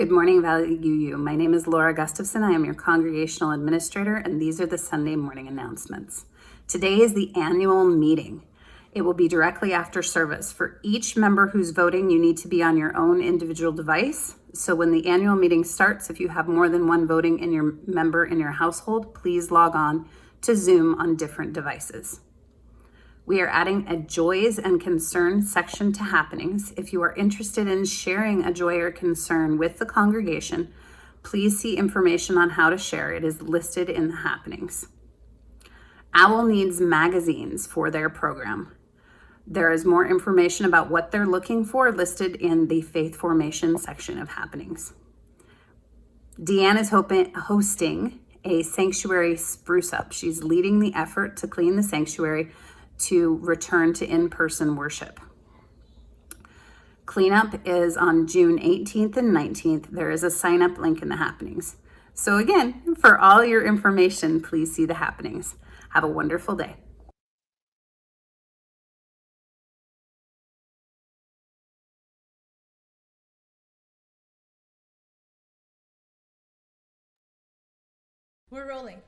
Good morning, Value You. My name is Laura Gustafson. I am your congregational administrator, and these are the Sunday morning announcements. Today is the annual meeting. It will be directly after service. For each member who's voting, you need to be on your own individual device. So when the annual meeting starts, if you have more than one voting in your member in your household, please log on to Zoom on different devices. We are adding a joys and concerns section to happenings. If you are interested in sharing a joy or concern with the congregation, please see information on how to share. It is listed in the happenings. OWL needs magazines for their program. There is more information about what they're looking for listed in the faith formation section of happenings. Deanne is hosting a sanctuary spruce up. She's leading the effort to clean the sanctuary to return to in-person worship. Cleanup is on June 18th and 19th. There is a sign-up link in the happenings. So again, for all your information, please see the happenings. Have a wonderful day. We're rolling.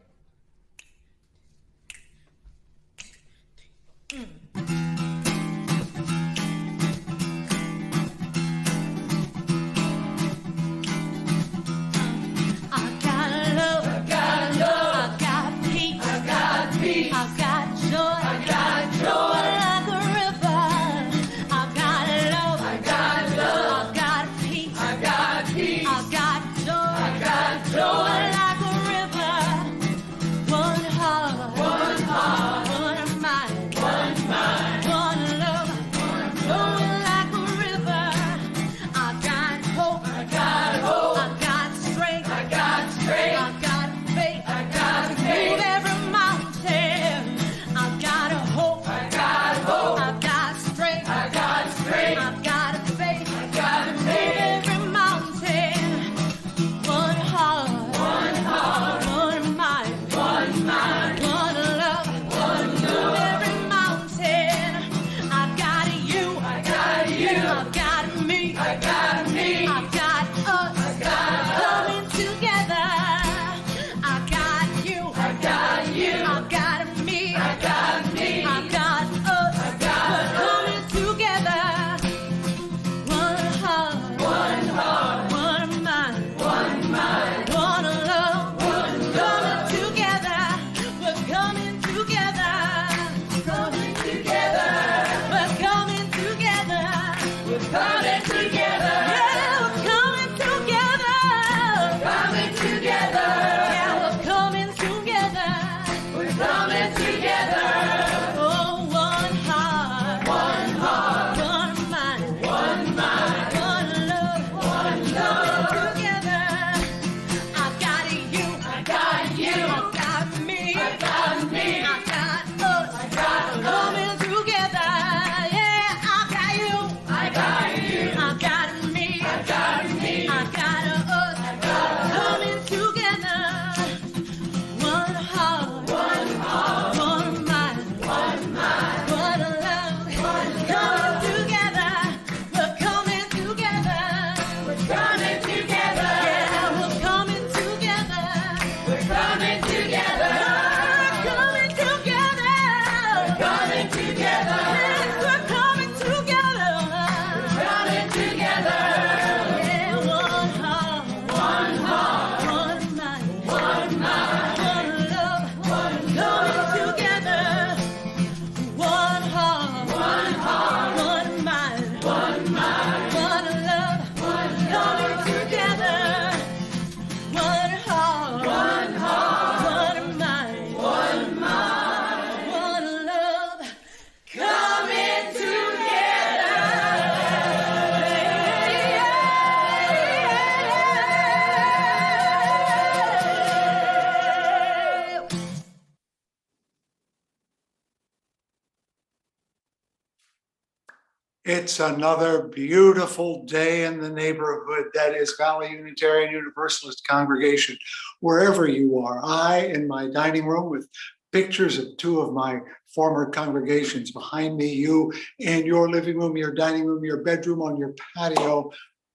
It's another beautiful day in the neighborhood that is Valley Unitarian Universalist Congregation. Wherever you are, I in my dining room with pictures of two of my former congregations behind me, you in your living room, your dining room, your bedroom, on your patio,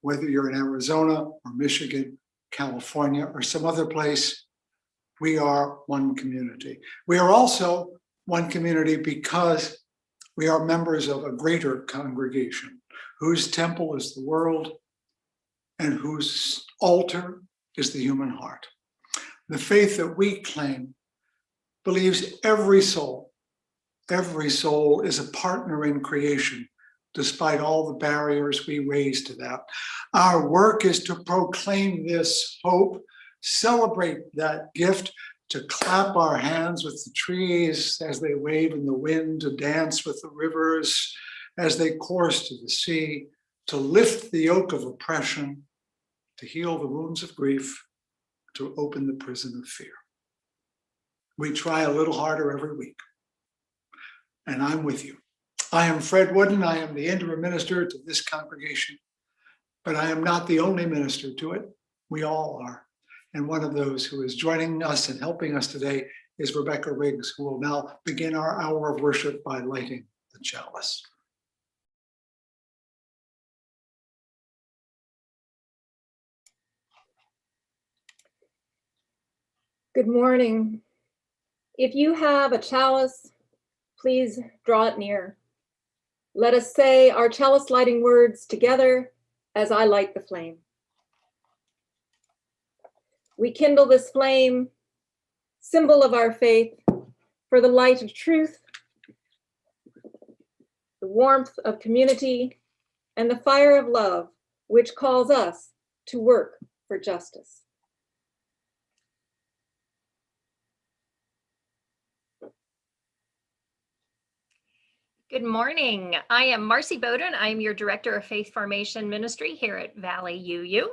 whether you're in Arizona or Michigan, California, or some other place, we are one community. We are also one community because we are members of a greater congregation whose temple is the world and whose altar is the human heart. The faith that we claim believes every soul is a partner in creation, despite all the barriers we raise to that. Our work is to proclaim this hope, celebrate that gift, to clap our hands with the trees as they wave in the wind, to dance with the rivers as they course to the sea, to lift the yoke of oppression, to heal the wounds of grief, to open the prison of fear. We try a little harder every week, and I'm with you. I am Fred Wooden. I am the interim minister to this congregation, but I am not the only minister to it. We all are. And one of those who is joining us and helping us today is Rebecca Riggs, who will now begin our hour of worship by lighting the chalice. Good morning. If you have a chalice, please draw it near. Let us say our chalice lighting words together as I light the flame. We kindle this flame, symbol of our faith, for the light of truth, the warmth of community, and the fire of love, which calls us to work for justice. Good morning. I am Marcy Bowden. I am your Director of Faith Formation Ministry here at Valley UU.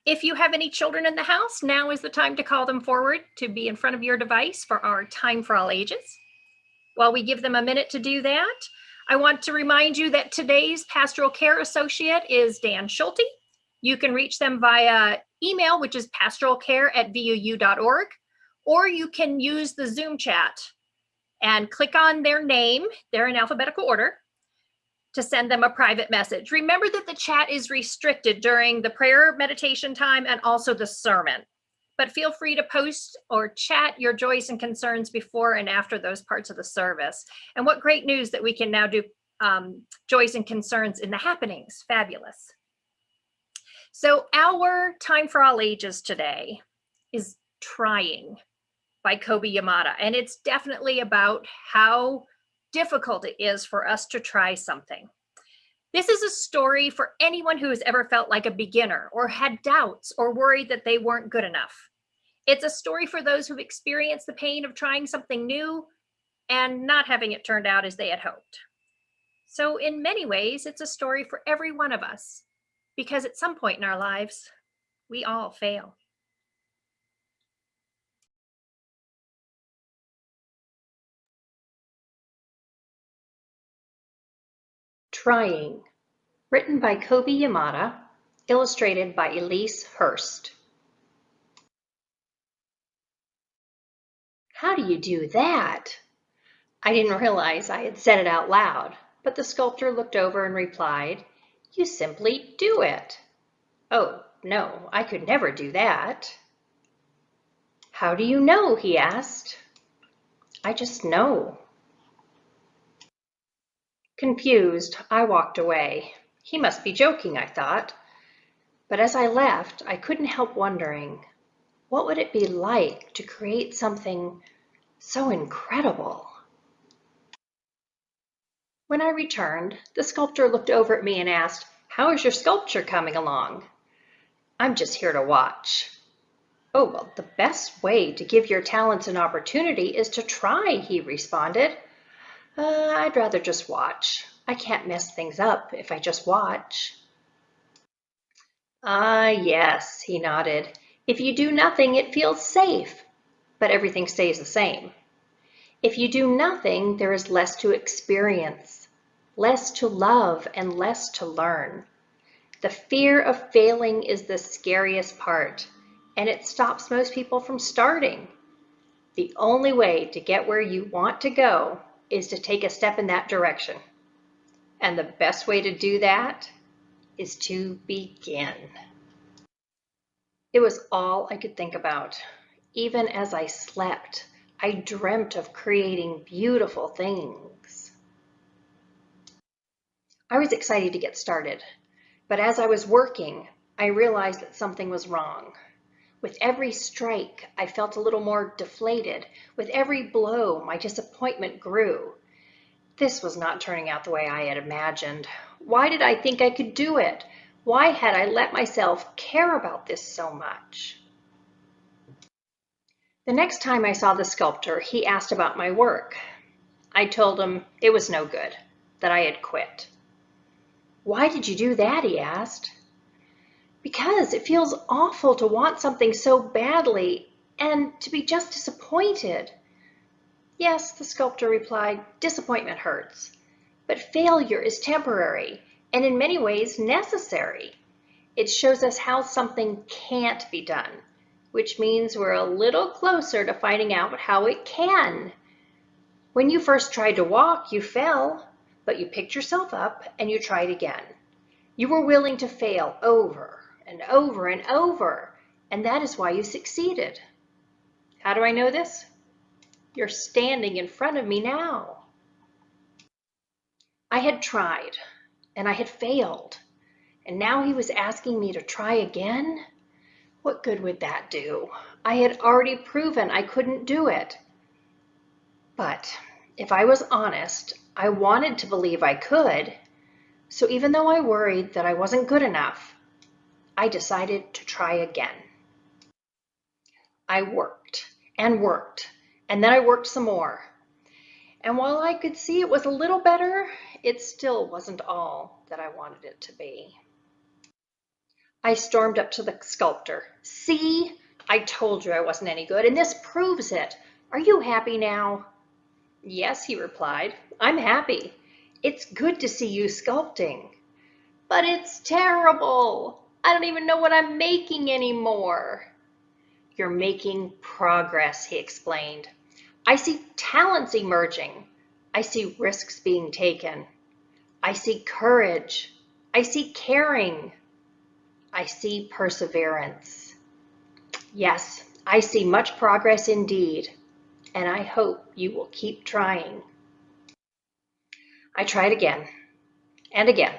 If you have any children in the house, now is the time to call them forward to be in front of your device for our Time for All Ages. While we give them a minute to do that, I want to remind you that today's pastoral care associate is Dan Schulte. You can reach them via email, which is pastoralcare@vuu.org, or you can use the Zoom chat and click on their name, they're in alphabetical order, to send them a private message. Remember that the chat is restricted during the prayer meditation time and also the sermon, but feel free to post or chat your joys and concerns before and after those parts of the service. And what great news that we can now do joys and concerns in the happenings. Fabulous. So our Time for All Ages today is Trying by Kobe Yamada. And it's definitely about how difficult it is for us to try something. This is a story for anyone who has ever felt like a beginner or had doubts or worried that they weren't good enough. It's a story for those who've experienced the pain of trying something new and not having it turned out as they had hoped. So in many ways, it's a story for every one of us, because at some point in our lives, we all fail. Trying, written by Kobe Yamada, illustrated by Elise Hurst. How do you do that? I didn't realize I had said it out loud, but the sculptor looked over and replied, "You simply do it." "Oh, no, I could never do that." "How do you know?" he asked. "I just know." Confused, I walked away. He must be joking, I thought. But as I left, I couldn't help wondering, what would it be like to create something so incredible? When I returned, the sculptor looked over at me and asked, "How is your sculpture coming along?" "I'm just here to watch." "Oh, well, the best way to give your talents an opportunity is to try," he responded. I'd rather just watch. I can't mess things up if I just watch." "Ah, yes," he nodded. "If you do nothing, it feels safe, but everything stays the same. If you do nothing, there is less to experience, less to love, and less to learn. The fear of failing is the scariest part, and it stops most people from starting. The only way to get where you want to go is to take a step in that direction. And the best way to do that is to begin. It was all I could think about. Even as I slept, I dreamt of creating beautiful things. I was excited to get started, but as I was working, I realized that something was wrong. With every strike, I felt a little more deflated. With every blow, my disappointment grew. This was not turning out the way I had imagined. Why did I think I could do it? Why had I let myself care about this so much? The next time I saw the sculptor, he asked about my work. I told him it was no good, that I had quit. Why did you do that? He asked. Because it feels awful to want something so badly and to be just disappointed. Yes, the sculptor replied, disappointment hurts, but failure is temporary and in many ways necessary. It shows us how something can't be done, which means we're a little closer to finding out how it can. When you first tried to walk, you fell, but you picked yourself up and you tried again. You were willing to fail over and over and over, and that is why you succeeded. How do I know this? You're standing in front of me now. I had tried, and I had failed, and now he was asking me to try again? What good would that do? I had already proven I couldn't do it. But if I was honest, I wanted to believe I could, so even though I worried that I wasn't good enough, I decided to try again. I worked, and then I worked some more. And while I could see it was a little better, it still wasn't all that I wanted it to be. I stormed up to the sculptor. See, I told you I wasn't any good, and this proves it. Are you happy now? Yes, he replied, I'm happy. It's good to see you sculpting. But it's terrible. I don't even know what I'm making anymore. You're making progress, he explained. I see talents emerging. I see risks being taken. I see courage. I see caring. I see perseverance. Yes, I see much progress indeed, and I hope you will keep trying. I tried again, and again,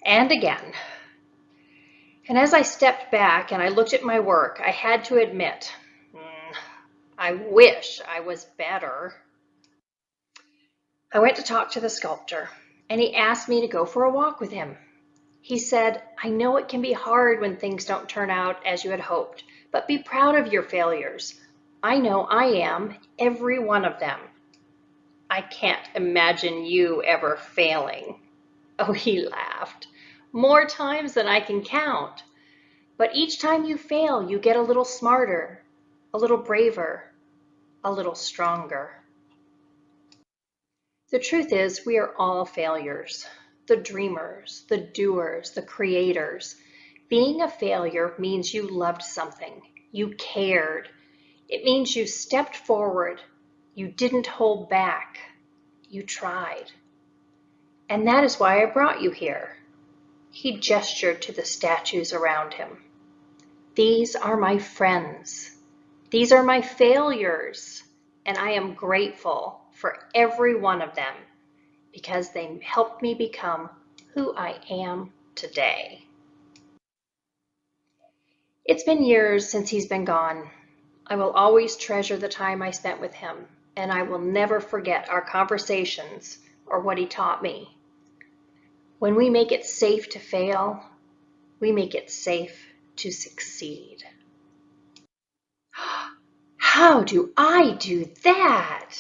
and again. And as I stepped back and I looked at my work, I had to admit, I wish I was better. I went to talk to the sculptor, and he asked me to go for a walk with him. He said, I know it can be hard when things don't turn out as you had hoped, but be proud of your failures. I know I am, every one of them. I can't imagine you ever failing. Oh, he laughed. More times than I can count. But each time you fail, you get a little smarter, a little braver, a little stronger. The truth is, we are all failures. The dreamers, the doers, the creators. Being a failure means you loved something. You cared. It means you stepped forward. You didn't hold back. You tried. And that is why I brought you here. He gestured to the statues around him. These are my friends. These are my failures. And I am grateful for every one of them because they helped me become who I am today. It's been years since he's been gone. I will always treasure the time I spent with him, and I will never forget our conversations or what he taught me. When we make it safe to fail, we make it safe to succeed. How do I do that?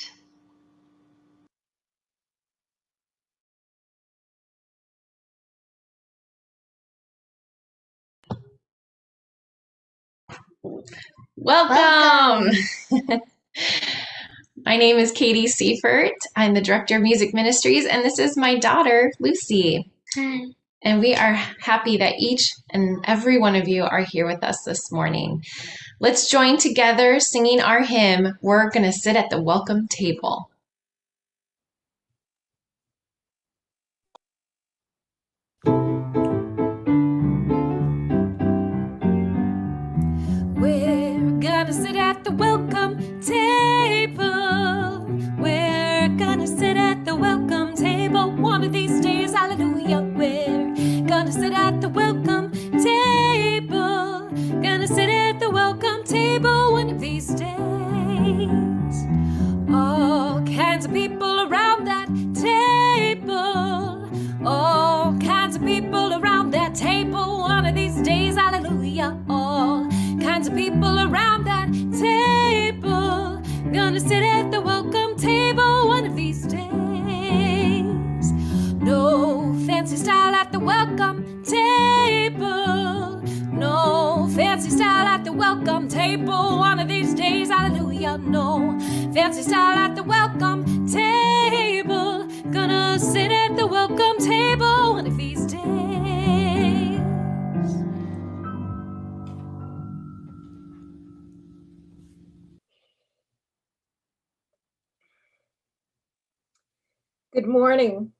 Welcome. My name is Katie Seifert. I'm the Director of Music Ministries, and this is my daughter, Lucy. Hi. And we are happy that each and every one of you are here with us this morning. Let's join together singing our hymn, We're Gonna Sit at the Welcome Table. at the welcome table. Gonna sit at the welcome table one of these days. All kinds of people around that table. All kinds of people around that table one of these days. Hallelujah. All kinds of people around that table. Gonna sit at the welcome table one of these days. No fancy style at the welcome table. No fancy style at the welcome table one of these days. Hallelujah. No fancy style at the welcome table. Gonna sit at the welcome table one of these days. Good morning,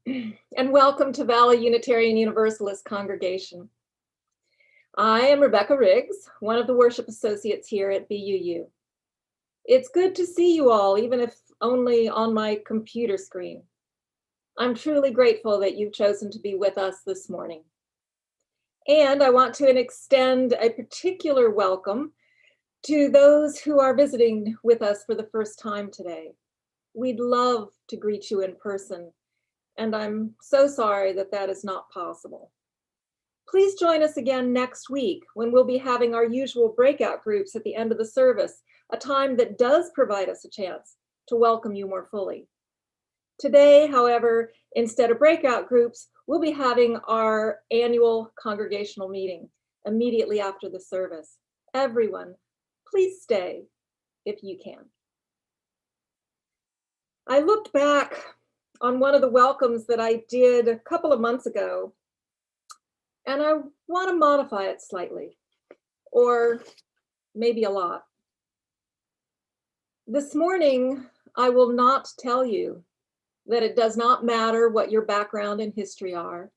and welcome to Valley Unitarian Universalist Congregation. I am Rebecca Riggs, one of the worship associates here at VUU. It's good to see you all, even if only on my computer screen. I'm truly grateful that you've chosen to be with us this morning. And I want to extend a particular welcome to those who are visiting with us for the first time today. We'd love to greet you in person, and I'm so sorry that that is not possible. Please join us again next week when we'll be having our usual breakout groups at the end of the service, a time that does provide us a chance to welcome you more fully. Today, however, instead of breakout groups, we'll be having our annual congregational meeting immediately after the service. Everyone, please stay if you can. I looked back on one of the welcomes that I did a couple of months ago, and I want to modify it slightly, or maybe a lot. This morning, I will not tell you that it does not matter what your background and history are,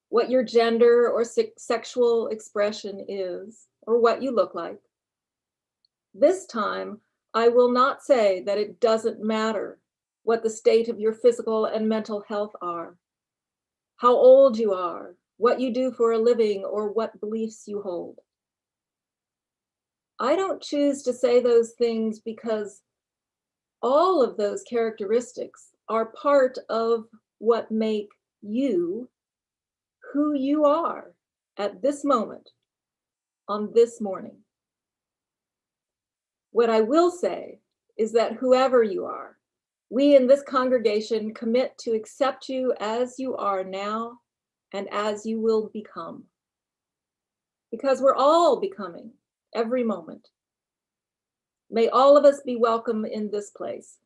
what your gender or sexual expression is, or what you look like. This time, I will not say that it doesn't matter what the state of your physical and mental health are, how old you are, what you do for a living, or what beliefs you hold. I don't choose to say those things because all of those characteristics are part of what make you who you are at this moment, on this morning. What I will say is that whoever you are, we in this congregation commit to accept you as you are now and as you will become. Because we're all becoming every moment. May all of us be welcome in this place,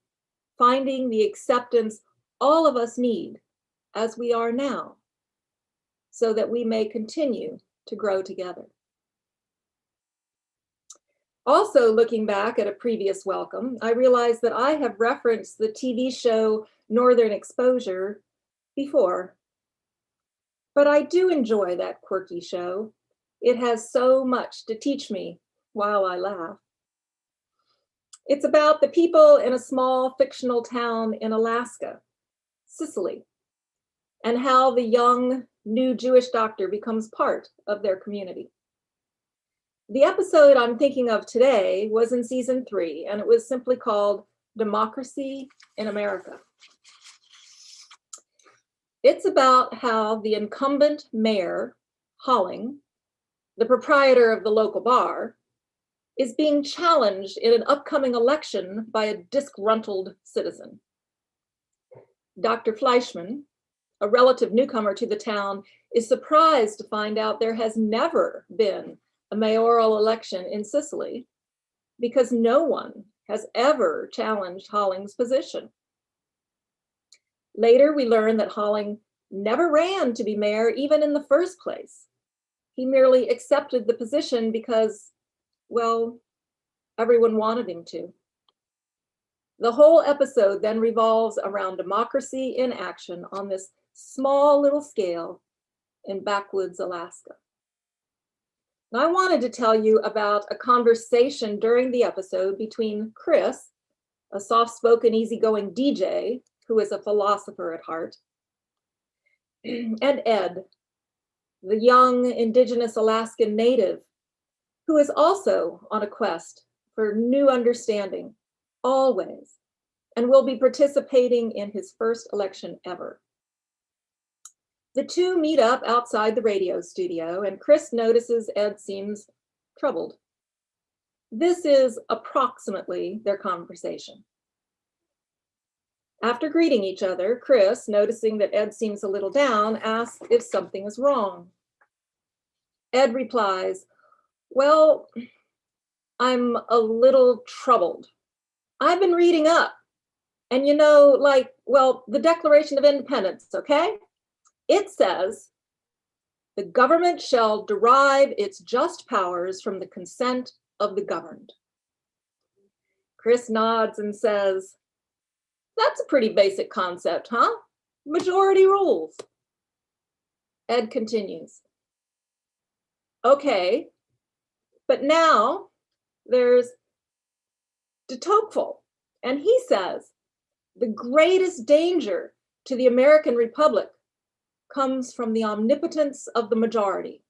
finding the acceptance all of us need as we are now, so that we may continue to grow together. Also, looking back at a previous welcome, I realized that I have referenced the TV show Northern Exposure before. But I do enjoy that quirky show. It has so much to teach me while I laugh. It's about the people in a small fictional town in Alaska, Sicily, and how the young new Jewish doctor becomes part of their community. The episode I'm thinking of today was in season 3, and it was simply called Democracy in America. It's about how the incumbent mayor, Holling, the proprietor of the local bar, is being challenged in an upcoming election by a disgruntled citizen. Dr. Fleischman, a relative newcomer to the town, is surprised to find out there has never been a mayoral election in Sicily because no one has ever challenged Holling's position. Later, we learn that Holling never ran to be mayor even in the first place. He merely accepted the position because, well, everyone wanted him to. The whole episode then revolves around democracy in action on this small little scale in backwoods Alaska. Now, I wanted to tell you about a conversation during the episode between Chris, a soft-spoken, easygoing DJ who is a philosopher at heart, and Ed, the young Indigenous Alaskan native, who is also on a quest for new understanding, always, and will be participating in his first election ever. The two meet up outside the radio studio, and Chris notices Ed seems troubled. This is approximately their conversation. After greeting each other, Chris, noticing that Ed seems a little down, asks if something is wrong. Ed replies, "Well, I'm a little troubled. I've been reading up, and the Declaration of Independence, okay? It says, the government shall derive its just powers from the consent of the governed." Chris nods and says, "That's a pretty basic concept, huh? Majority rules." Ed continues, "Okay, but now there's de Tocqueville, and he says the greatest danger to the American Republic comes from the omnipotence of the majority."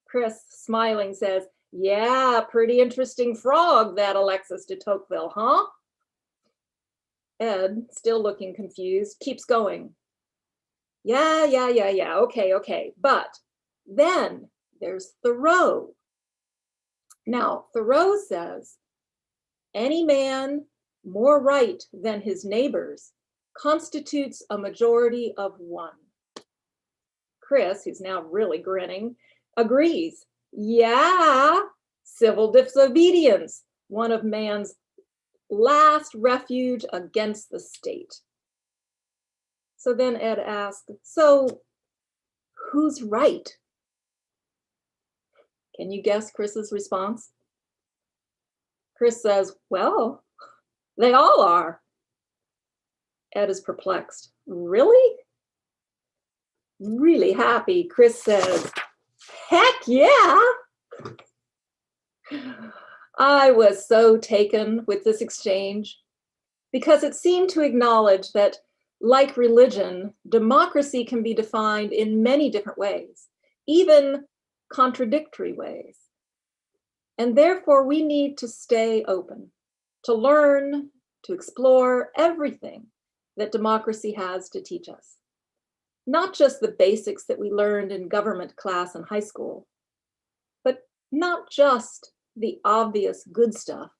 Chris, smiling, says, "Yeah, pretty interesting frog, that Alexis de Tocqueville, huh?" Ed, still looking confused, keeps going. Yeah, okay. But then there's Thoreau. Now, Thoreau says, any man more right than his neighbors constitutes a majority of one. Chris, who's now really grinning, agrees. Yeah, civil disobedience, one of man's last refuge against the state. So then Ed asked, so who's right? Can you guess Chris's response? Chris says, well, they all are. Ed is perplexed. Really? Really happy, Chris says, heck yeah. I was so taken with this exchange because it seemed to acknowledge that, like religion, democracy can be defined in many different ways, even contradictory ways. And therefore, we need to stay open, to learn, to explore everything that democracy has to teach us. Not just the basics that we learned in government class in high school, but not just the obvious good stuff,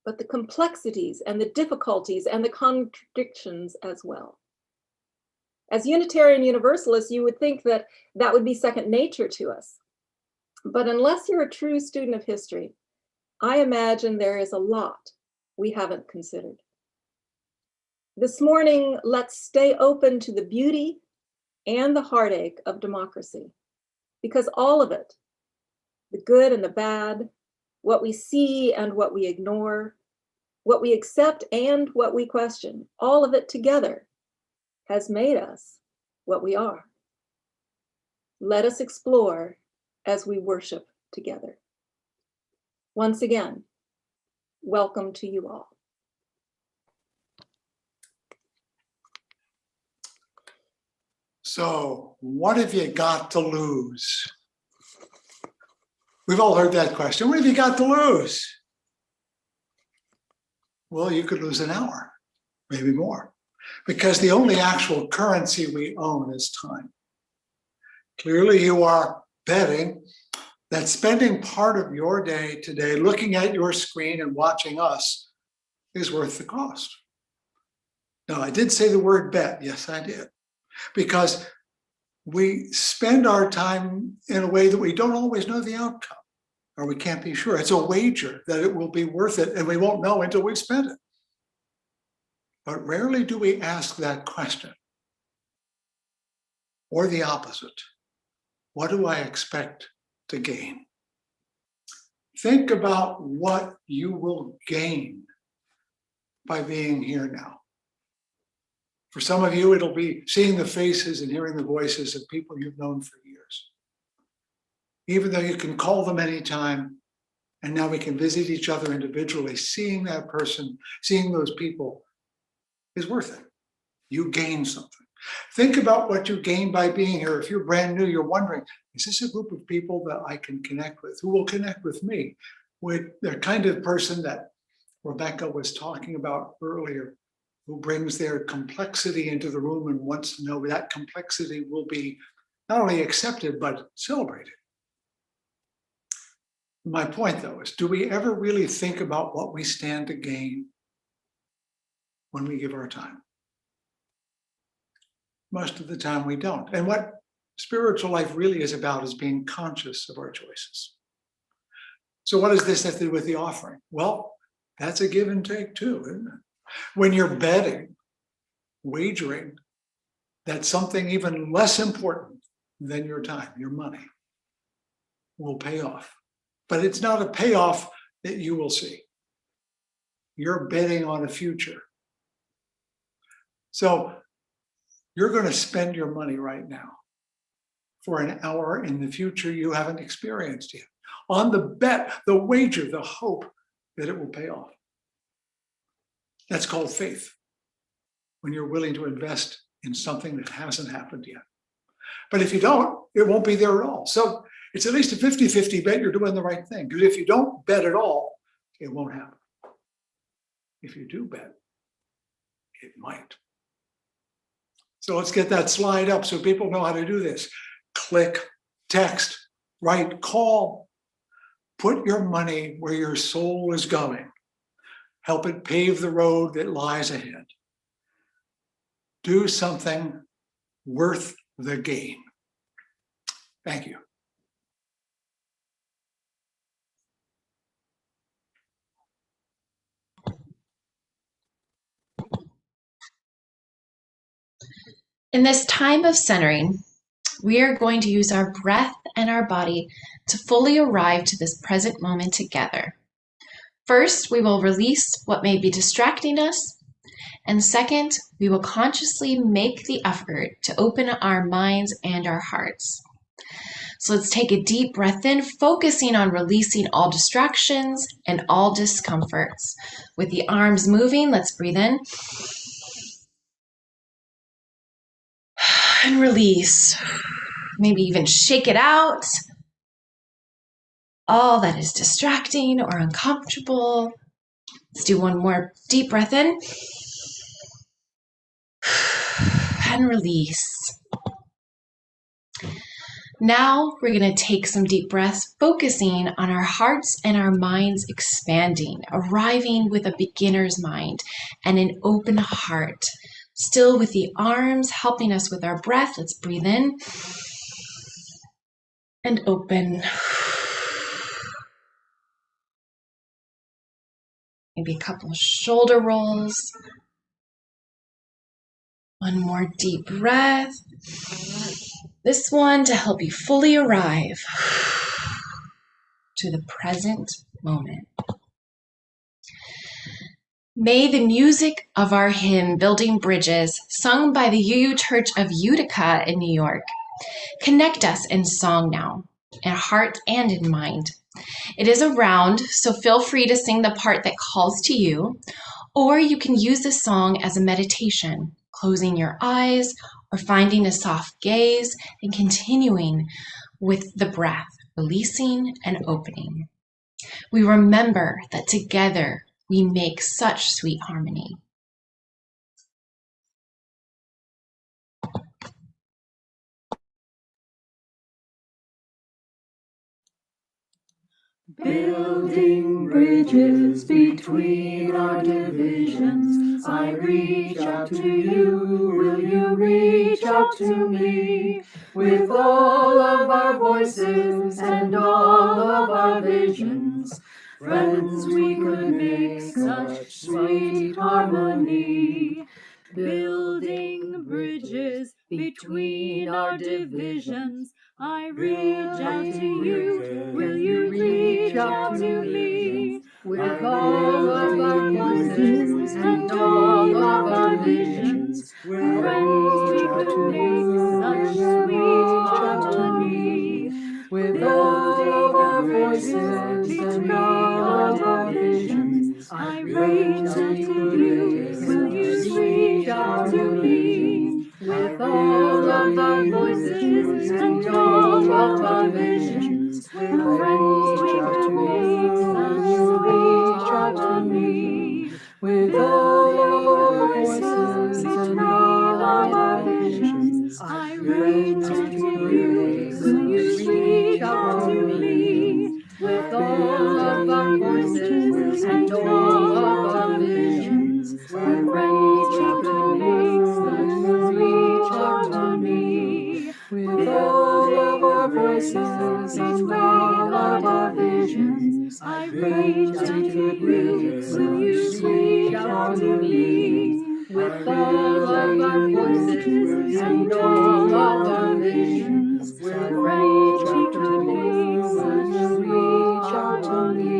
but the complexities and the difficulties and the contradictions as well. As Unitarian Universalists, you would think that that would be second nature to us. But unless you're a true student of history, I imagine there is a lot we haven't considered. This morning, let's stay open to the beauty and the heartache of democracy, because all of it, the good and the bad, what we see and what we ignore, what we accept and what we question, all of it together has made us what we are. Let us explore as we worship together. Once again, welcome to you all. So, what have you got to lose? We've all heard that question. What have you got to lose? Well, you could lose an hour, maybe more, because the only actual currency we own is time. Clearly, you are betting that spending part of your day today looking at your screen and watching us is worth the cost. Now, I did say the word bet. Yes, I did. Because we spend our time in a way that we don't always know the outcome, or we can't be sure. It's a wager that it will be worth it, and we won't know until we've spent it. But rarely do we ask that question. Or the opposite. What do I expect to gain? Think about what you will gain by being here now. For some of you, it'll be seeing the faces and hearing the voices of people you've known for years. Even though you can call them anytime, and now we can visit each other individually, seeing that person, seeing those people is worth it. You gain something. Think about what you gain by being here. If you're brand new, you're wondering, is this a group of people that I can connect with? Who will connect with me? With the kind of person that Rebecca was talking about earlier, who brings their complexity into the room and wants to know that complexity will be not only accepted, but celebrated. My point, though, is do we ever really think about what we stand to gain when we give our time? Most of the time we don't. And what spiritual life really is about is being conscious of our choices. So what does this have to do with the offering? Well, that's a give and take too, isn't it? When you're betting, wagering, that something even less important than your time, your money, will pay off. But it's not a payoff that you will see. You're betting on a future. So you're going to spend your money right now for an hour in the future you haven't experienced yet, on the bet, the wager, the hope that it will pay off. That's called faith, when you're willing to invest in something that hasn't happened yet. But if you don't, it won't be there at all. So it's at least a 50-50 bet you're doing the right thing. Because if you don't bet at all, it won't happen. If you do bet, it might. So let's get that slide up so people know how to do this. Click, text, write, call. Put your money where your soul is going. Help it pave the road that lies ahead. Do something worth the gain. Thank you. In this time of centering, we are going to use our breath and our body to fully arrive to this present moment together. First, we will release what may be distracting us. And second, we will consciously make the effort to open our minds and our hearts. So let's take a deep breath in, focusing on releasing all distractions and all discomforts. With the arms moving, let's breathe in. And release. Maybe even shake it out. All that is distracting or uncomfortable. Let's do one more deep breath in. And release. Now we're going to take some deep breaths, focusing on our hearts and our minds expanding, arriving with a beginner's mind and an open heart. Still with the arms helping us with our breath. Let's breathe in and open. Maybe a couple of shoulder rolls. One more deep breath. This one to help you fully arrive to the present moment. May the music of our hymn, Building Bridges, sung by the UU Church of Utica in New York, connect us in song now, in heart and in mind. It is a round, so feel free to sing the part that calls to you, or you can use the song as a meditation, closing your eyes or finding a soft gaze and continuing with the breath, releasing and opening. We remember that together we make such sweet harmony. Building bridges between our divisions, I reach out to you, will you reach out to me? With all of our voices and all of our visions, friends, we could make such sweet harmony. Building bridges between our divisions, I reach out to you, will you reach out to me? With all of our voices and all of our visions, friends, we could make such sweet harmony. With all of our voices and all of our visions, I reach out to you, will you reach out to me? With and all of our visions. With friends we could make such reach out to me. With all of our voices and all of our visions, I reach out to you. Will you reach out to me? With all of our voices and all of our visions, with friends we could make such reach out to me. With all of our voices and all of our visions, I reach out to you. Will you reach out to me? With all of our voices and all of our visions, with friends we could make such reach out to me.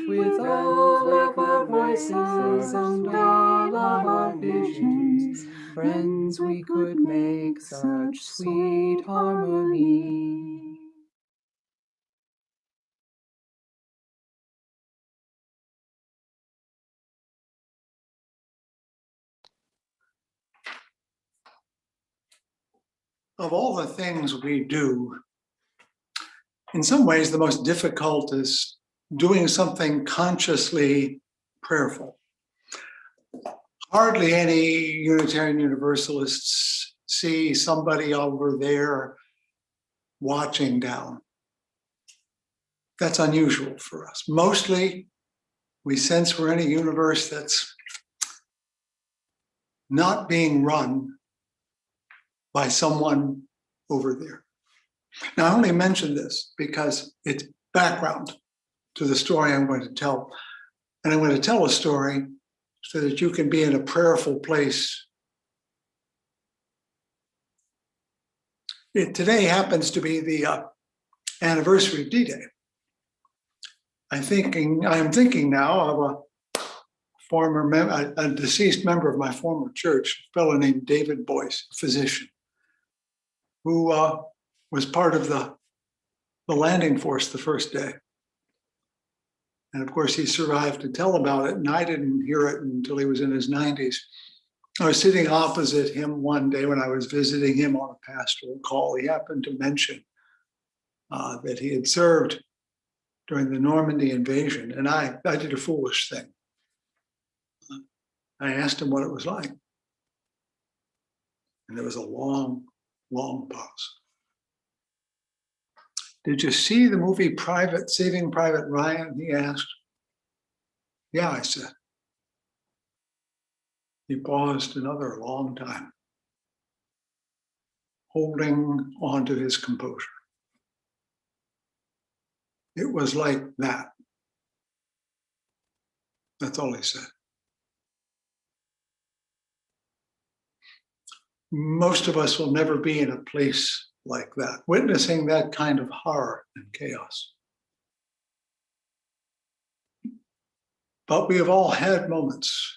With all of our voices and all of our visions, friends we could make such sweet harmony. Of all the things we do, in some ways, the most difficult is doing something consciously prayerful. Hardly any Unitarian Universalists see somebody over there watching down. That's unusual for us. Mostly, we sense we're in a universe that's not being run by someone over there. Now, I only mention this because it's background to the story I'm going to tell. And I'm going to tell a story so that you can be in a prayerful place. Today happens to be the anniversary of D-Day. I'm thinking now of a deceased member of my former church, a fellow named David Boyce, a physician, who was part of the landing force the first day. And of course, he survived to tell about it, and I didn't hear it until he was in his 90s. I was sitting opposite him one day when I was visiting him on a pastoral call. He happened to mention that he had served during the Normandy invasion, and I did a foolish thing. I asked him what it was like. And there was a long, long pause. Did you see the movie Saving Private Ryan? He asked. Yeah, I said. He paused another long time, holding on to his composure. It was like that. That's all he said. Most of us will never be in a place like that, witnessing that kind of horror and chaos. But we have all had moments,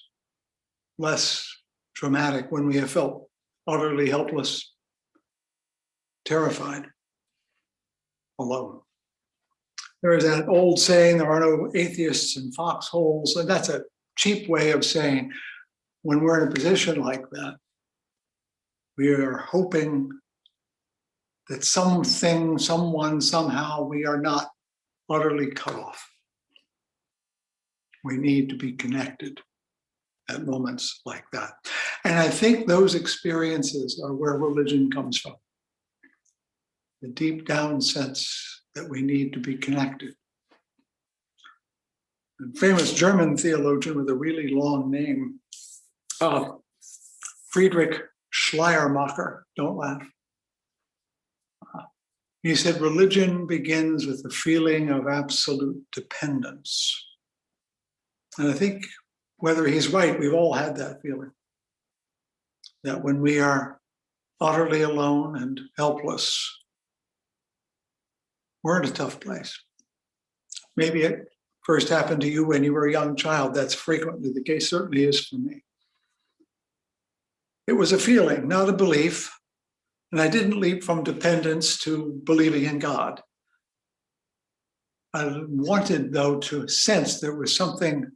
less dramatic, when we have felt utterly helpless, terrified, alone. There is that old saying, there are no atheists in foxholes, and that's a cheap way of saying when we're in a position like that, we are hoping that something, someone, somehow, we are not utterly cut off. We need to be connected at moments like that. And I think those experiences are where religion comes from. The deep down sense that we need to be connected. A famous German theologian with a really long name, Friedrich Schleiermacher, don't laugh. He said, religion begins with the feeling of absolute dependence. And I think whether he's right, we've all had that feeling. That when we are utterly alone and helpless, we're in a tough place. Maybe it first happened to you when you were a young child. That's frequently the case, certainly is for me. It was a feeling, not a belief. And I didn't leap from dependence to believing in God. I wanted, though, to sense there was something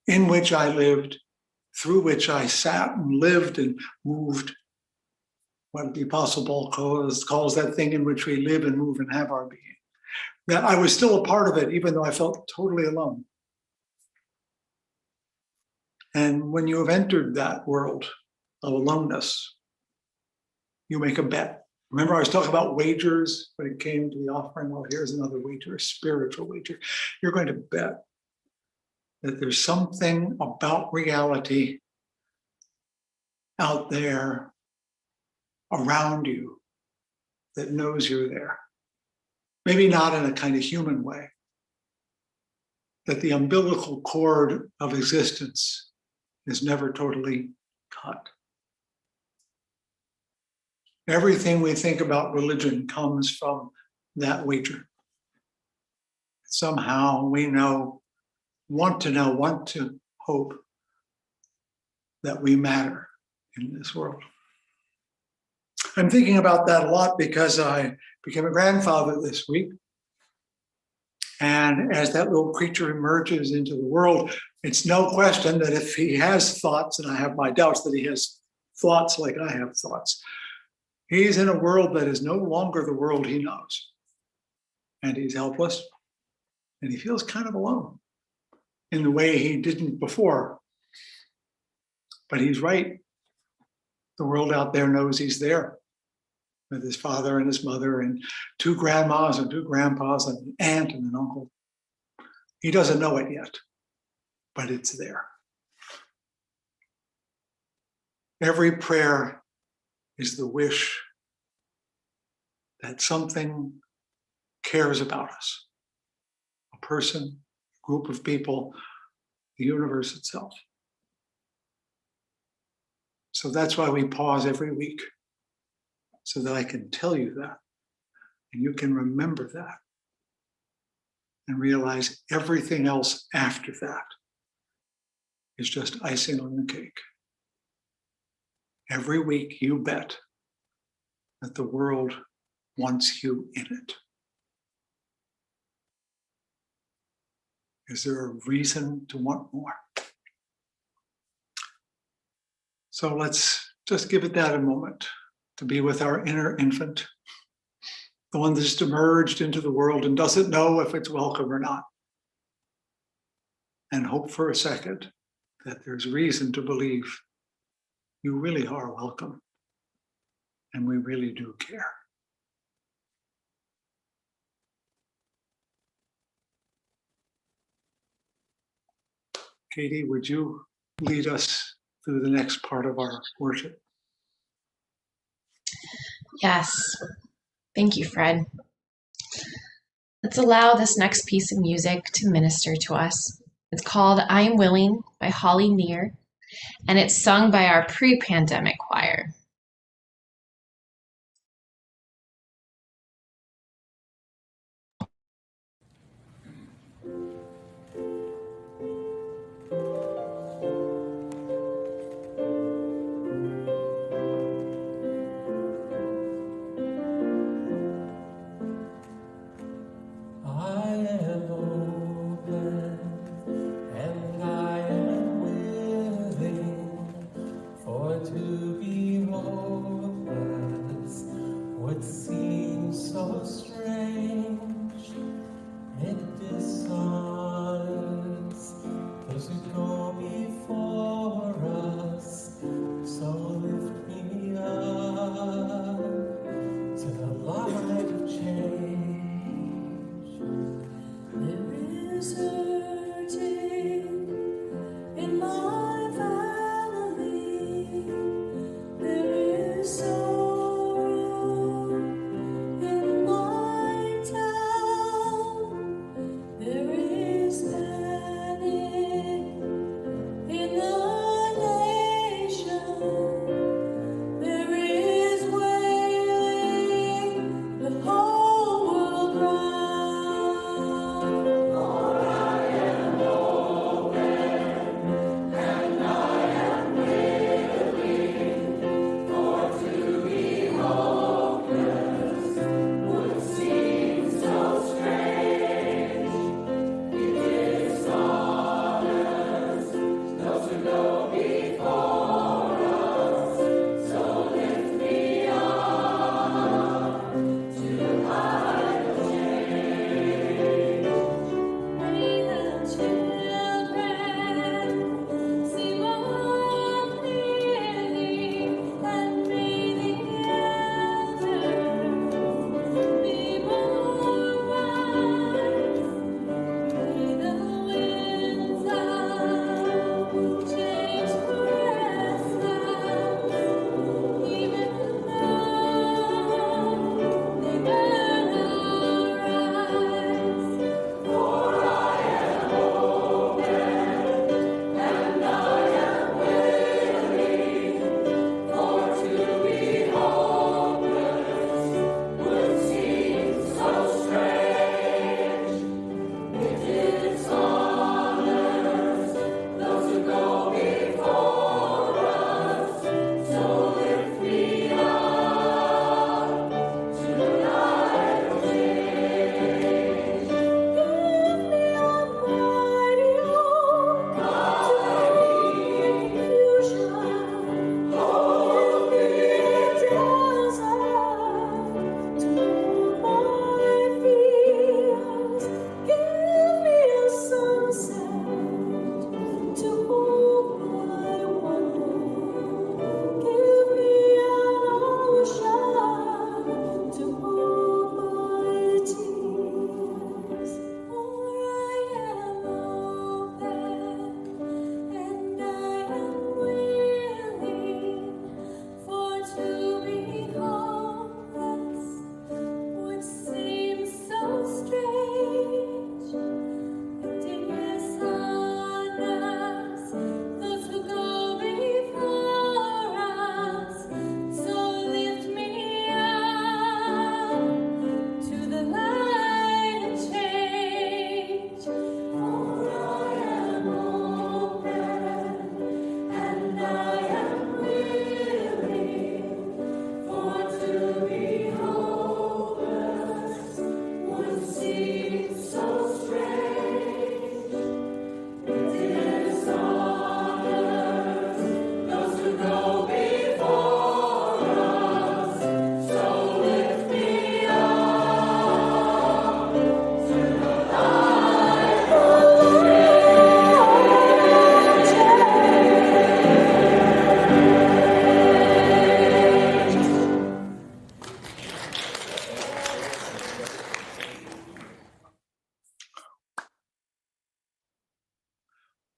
in which I lived, through which I sat and lived and moved, what the Apostle Paul calls that thing in which we live and move and have our being. That I was still a part of it, even though I felt totally alone. And when you have entered that world of aloneness, you make a bet. Remember, I was talking about wagers when it came to the offering. Well, here's another wager, a spiritual wager. You're going to bet that there's something about reality out there around you that knows you're there. Maybe not in a kind of human way, that the umbilical cord of existence is never totally cut. Everything we think about religion comes from that wager. Somehow we want to hope that we matter in this world. I'm thinking about that a lot because I became a grandfather this week. And as that little creature emerges into the world, it's no question that if he has thoughts, and I have my doubts that he has thoughts like I have thoughts, he's in a world that is no longer the world he knows. And he's helpless, and he feels kind of alone in the way he didn't before. But he's right. The world out there knows he's there with his father and his mother and 2 grandmas and 2 grandpas and an aunt and an uncle. He doesn't know it yet, but it's there. Every prayer is the wish that something cares about us, a person, a group of people, the universe itself. So that's why we pause every week, so that I can tell you that, and you can remember that, and realize everything else after that is just icing on the cake. Every week you bet that the world wants you in it. Is there a reason to want more? So let's just give it that a moment to be with our inner infant, the one that just emerged into the world and doesn't know if it's welcome or not. And hope for a second that there's reason to believe you really are welcome and we really do care. Katie, would you lead us through the next part of our worship? Yes. Thank you, Fred. Let's allow this next piece of music to minister to us. It's called I Am Willing by Holly Near, and it's sung by our pre-pandemic choir. I am open and I am willing, for to behold this would seem so strange. It dishonors those who go before us, so lift me up to the light of change. There is hurting in my family. There is sorrow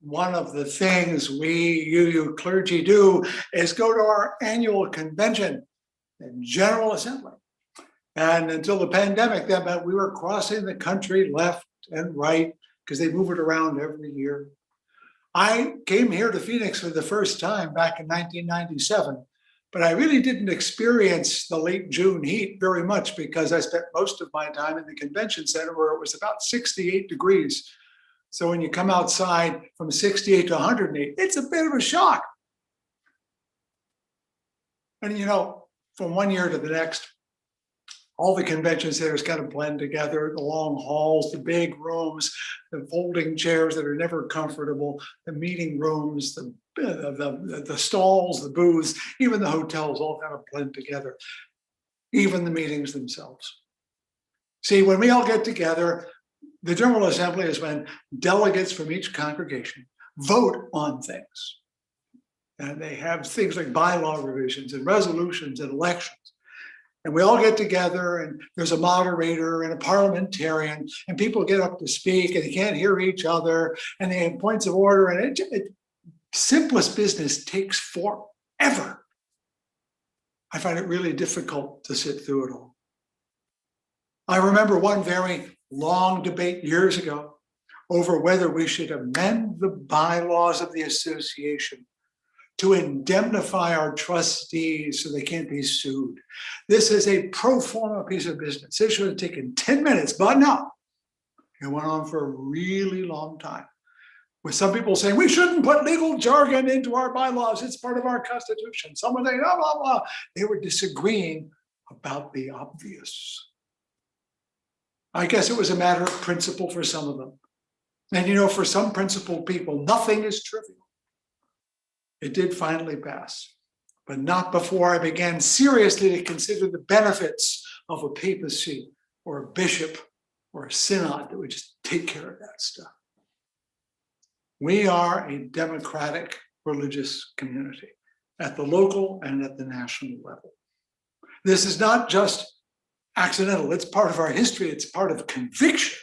one of the things we UU clergy do is go to our annual convention and General Assembly. And until the pandemic, that meant we were crossing the country left and right because they move it around every year. I came here to Phoenix for the first time back in 1997, but I really didn't experience the late June heat very much because I spent most of my time in the convention center where it was about 68 degrees. So when you come outside from 68 to 108, it's a bit of a shock. And you know, from one year to the next, all the convention centers kind of blend together, the long halls, the big rooms, the folding chairs that are never comfortable, the meeting rooms, the stalls, the booths, even the hotels all kind of blend together, even the meetings themselves. See, when we all get together, the General Assembly is when delegates from each congregation vote on things. And they have things like bylaw revisions and resolutions and elections. And we all get together and there's a moderator and a parliamentarian and people get up to speak and they can't hear each other and they have points of order and simplest business takes forever. I find it really difficult to sit through it all. I remember one very long debate years ago over whether we should amend the bylaws of the association to indemnify our trustees so they can't be sued. This is a pro forma piece of business. It should have taken 10 minutes, but no, it went on for a really long time. With some people saying, we shouldn't put legal jargon into our bylaws, it's part of our Constitution. Someone saying, blah, blah, blah. They were disagreeing about the obvious. I guess it was a matter of principle for some of them. And you know, for some principled people, nothing is trivial. It did finally pass, but not before I began seriously to consider the benefits of a papacy or a bishop or a synod that would just take care of that stuff. We are a democratic religious community at the local and at the national level. This is not just accidental, it's part of our history, it's part of conviction.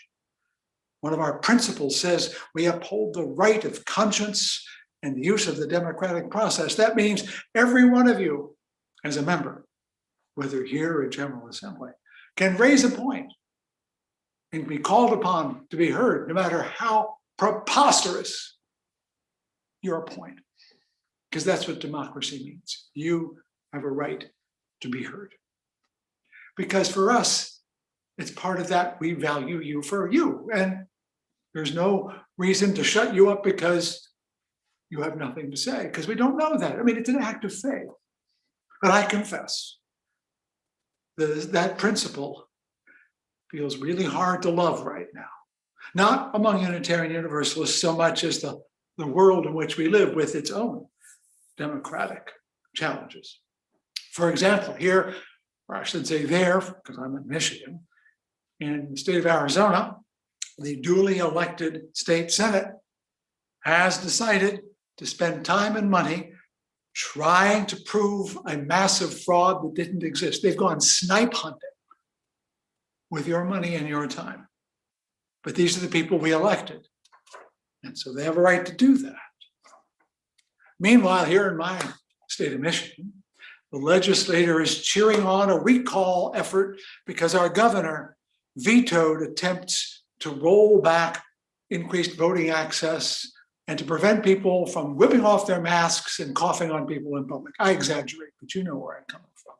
One of our principles says we uphold the right of conscience and the use of the democratic process. That means every one of you as a member, whether here or General Assembly, can raise a point and be called upon to be heard, no matter how preposterous your point, because that's what democracy means. You have a right to be heard. Because for us, it's part of that we value you for you. And there's no reason to shut you up because you have nothing to say, because we don't know that. I mean, it's an act of faith. But I confess, that principle feels really hard to love right now. Not among Unitarian Universalists so much as the world in which we live with its own democratic challenges. For example, here, or I should say there, because I'm in Michigan, in the state of Arizona, the duly elected state Senate has decided to spend time and money trying to prove a massive fraud that didn't exist. They've gone snipe hunting with your money and your time. But these are the people we elected. And so they have a right to do that. Meanwhile, here in my state of Michigan, the legislature is cheering on a recall effort because our governor vetoed attempts to roll back increased voting access and to prevent people from whipping off their masks and coughing on people in public. I exaggerate, but you know where I'm coming from.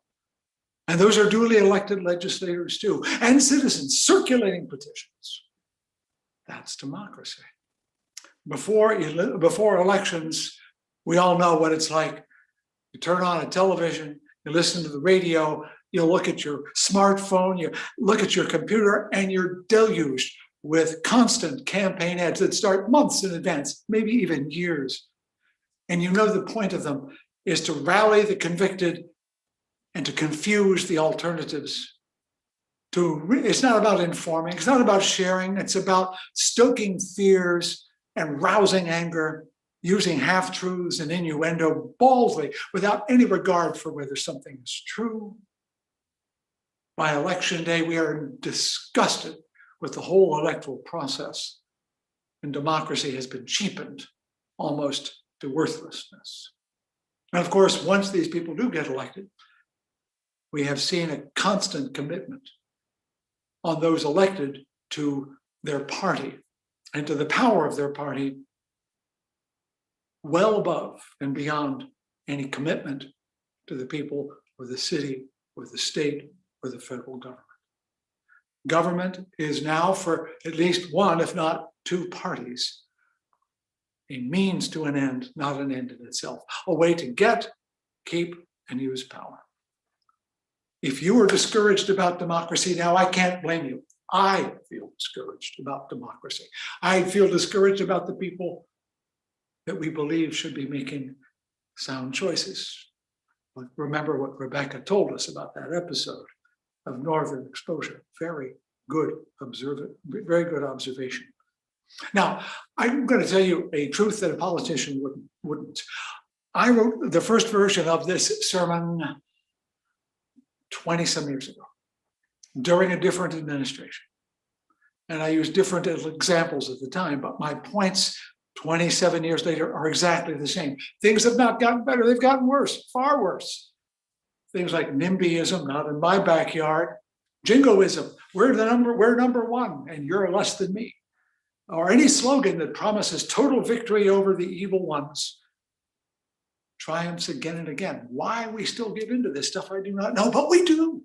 And those are duly elected legislators too, and citizens circulating petitions. That's democracy. Before elections, we all know what it's like. You turn on a television, you listen to the radio, you look at your smartphone, you look at your computer, and you're deluged with constant campaign ads that start months in advance, maybe even years. And you know the point of them is to rally the convicted and to confuse the alternatives. It's not about informing, it's not about sharing, it's about stoking fears and rousing anger, using half-truths and innuendo boldly without any regard for whether something is true. By election day, we are disgusted with the whole electoral process, and democracy has been cheapened almost to worthlessness. And of course, once these people do get elected, we have seen a constant commitment on those elected to their party and to the power of their party, well above and beyond any commitment to the people or the city or the state or the federal government. Government is now, for at least one, if not two parties, a means to an end, not an end in itself, a way to get, keep, and use power. If you are discouraged about democracy now, I can't blame you. I feel discouraged about democracy. I feel discouraged about the people that we believe should be making sound choices. But remember what Rebecca told us about that episode of Northern Exposure. Very good observation. Now, I'm going to tell you a truth that a politician wouldn't. I wrote the first version of this sermon 20-some years ago during a different administration. And I used different examples at the time, but my points 27 years later are exactly the same. Things have not gotten better, they've gotten worse, far worse. Things like NIMBYism, not in my backyard, jingoism, we're number one and you're less than me. Or any slogan that promises total victory over the evil ones triumphs again and again. Why we still give into this stuff, I do not know, but we do.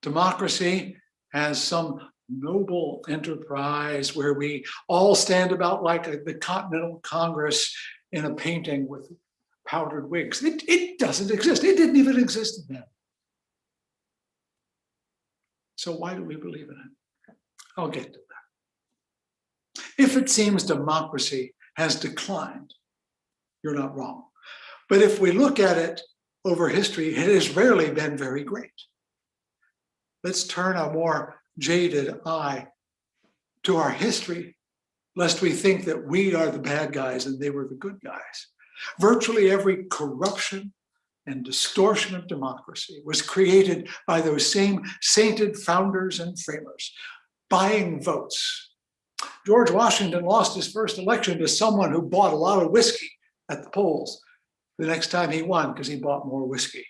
Democracy has some noble enterprise where we all stand about like the Continental Congress in a painting with powdered wigs. It doesn't exist. It didn't even exist then. So why do we believe in it? I'll get to that. If it seems democracy has declined, you're not wrong. But if we look at it over history, it has rarely been very great. Let's turn a more jaded eye to our history, lest we think that we are the bad guys and they were the good guys. Virtually every corruption and distortion of democracy was created by those same sainted founders and framers, buying votes. George Washington lost his first election to someone who bought a lot of whiskey at the polls. The next time he won because he bought more whiskey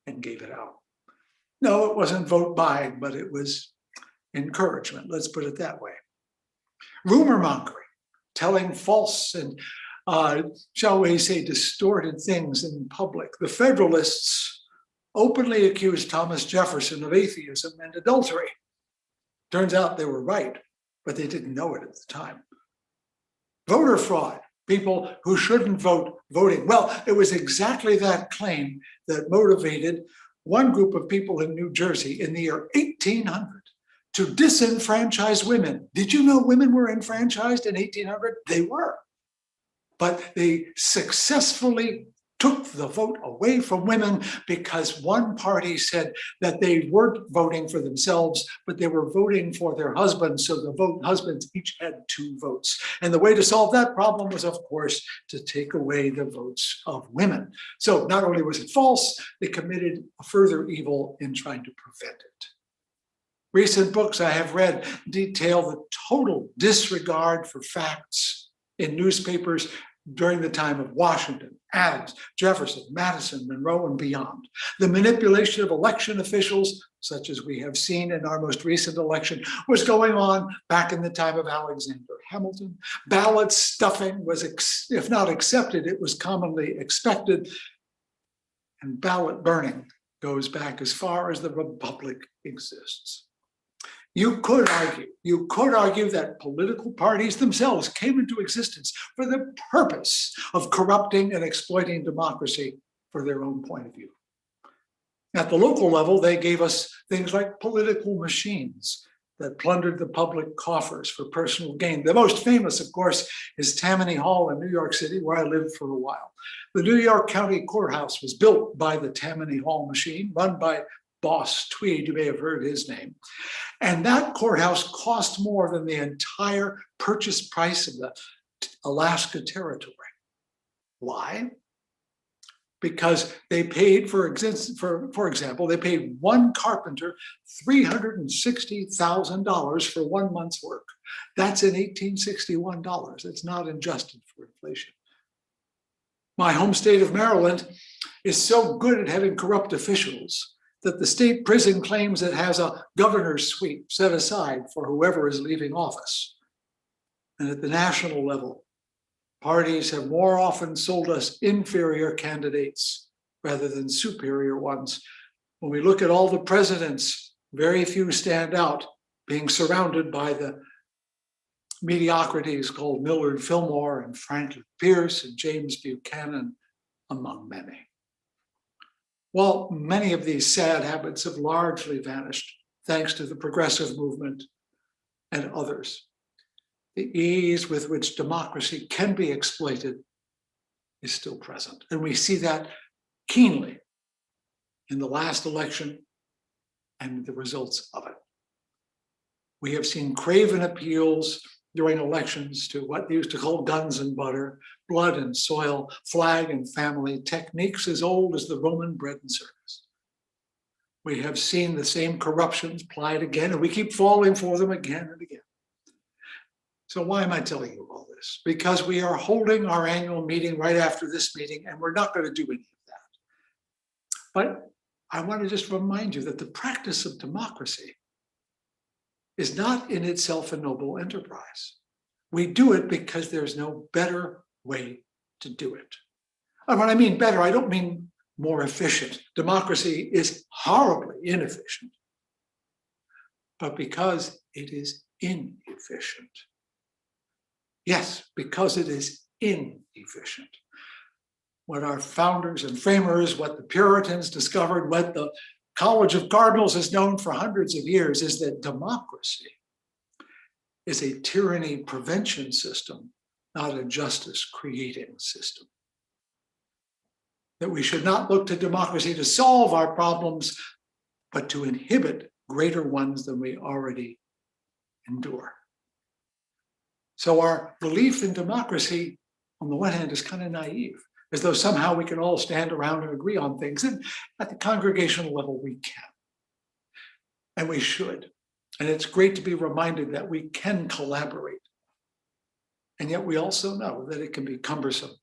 and gave it out. No, it wasn't vote buying, but it was encouragement. Let's put it that way. Rumor mongering, telling false and, shall we say, distorted things in public. The Federalists openly accused Thomas Jefferson of atheism and adultery. Turns out they were right, but they didn't know it at the time. Voter fraud, people who shouldn't vote voting. Well, it was exactly that claim that motivated one group of people in New Jersey in the year 1800 to disenfranchise women. Did you know women were enfranchised in 1800? They were. But they successfully took the vote away from women because one party said that they weren't voting for themselves, but they were voting for their husbands. So the husbands each had 2 votes. And the way to solve that problem was, of course, to take away the votes of women. So not only was it false, they committed a further evil in trying to prevent it. Recent books I have read detail the total disregard for facts in newspapers during the time of Washington, Adams, Jefferson, Madison, Monroe, and beyond. The manipulation of election officials, such as we have seen in our most recent election, was going on back in the time of Alexander Hamilton. Ballot stuffing was, if not accepted, it was commonly expected. And ballot burning goes back as far as the Republic exists. You could argue that political parties themselves came into existence for the purpose of corrupting and exploiting democracy for their own point of view. At the local level, they gave us things like political machines that plundered the public coffers for personal gain. The most famous, of course, is Tammany Hall in New York City, where I lived for a while. The New York County Courthouse was built by the Tammany Hall machine, run by Boss Tweed. You may have heard his name. And that courthouse cost more than the entire purchase price of the Alaska Territory. Why? because they paid, for example, they paid one carpenter $360,000 for 1 month's work. That's in 1861 dollars. It's not adjusted for inflation. My home state of Maryland is so good at having corrupt officials that the state prison claims it has a governor's suite set aside for whoever is leaving office. And at the national level, parties have more often sold us inferior candidates rather than superior ones. When we look at all the presidents, very few stand out, being surrounded by the mediocrities called Millard Fillmore and Franklin Pierce and James Buchanan, among many. Well, many of these sad habits have largely vanished thanks to the progressive movement and others. The ease with which democracy can be exploited is still present. And we see that keenly in the last election and the results of it. We have seen craven appeals during elections to what they used to call guns and butter, blood and soil, flag and family, techniques as old as the Roman bread and circus. We have seen the same corruptions plied again, and we keep falling for them again and again. So why am I telling you all this? Because we are holding our annual meeting right after this meeting, and we're not going to do any of that. But I want to just remind you that the practice of democracy is not in itself a noble enterprise. We do it because there's no better way to do it. And when I mean better, I don't mean more efficient. Democracy is horribly inefficient, but because it is inefficient. Yes, because it is inefficient. What our founders and framers, what the Puritans discovered, what the College of Cardinals has known for hundreds of years is that democracy is a tyranny prevention system, not a justice creating system. That we should not look to democracy to solve our problems, but to inhibit greater ones than we already endure. So our belief in democracy, on the one hand, is kind of naive, as though somehow we can all stand around and agree on things. And at the congregational level, we can. And we should. And it's great to be reminded that we can collaborate. And yet we also know that it can be cumbersome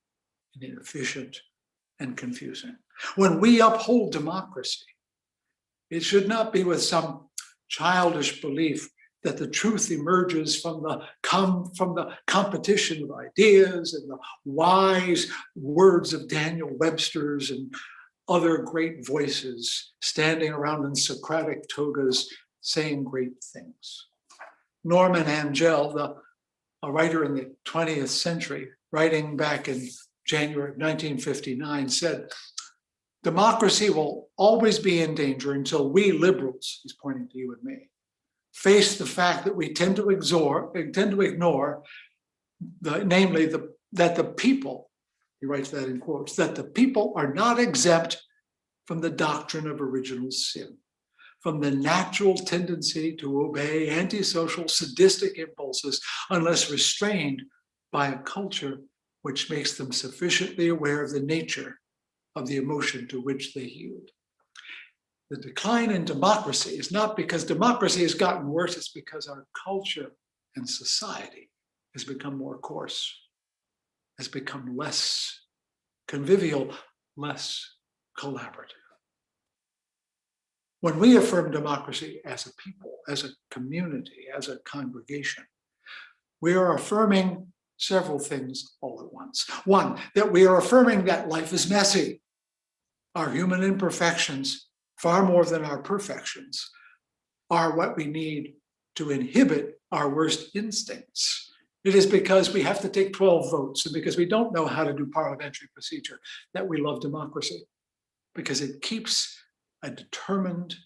and inefficient and confusing. When we uphold democracy, it should not be with some childish belief that the truth emerges from the competition of ideas and the wise words of Daniel Webster's and other great voices standing around in Socratic togas saying great things. Norman Angell, a writer in the 20th century, writing back in January 1959, said, "Democracy will always be in danger until we liberals," he's pointing to you and me, "face the fact that we tend to ignore, namely that the people," he writes that in quotes, "that the people are not exempt from the doctrine of original sin, from the natural tendency to obey antisocial, sadistic impulses unless restrained by a culture which makes them sufficiently aware of the nature of the emotion to which they yield." The decline in democracy is not because democracy has gotten worse, it's because our culture and society has become more coarse, has become less convivial, less collaborative. When we affirm democracy as a people, as a community, as a congregation, we are affirming several things all at once. One, that we are affirming that life is messy. Our human imperfections, far more than our perfections, are what we need to inhibit our worst instincts. It is because we have to take 12 votes and because we don't know how to do parliamentary procedure that we love democracy, because it keeps a determined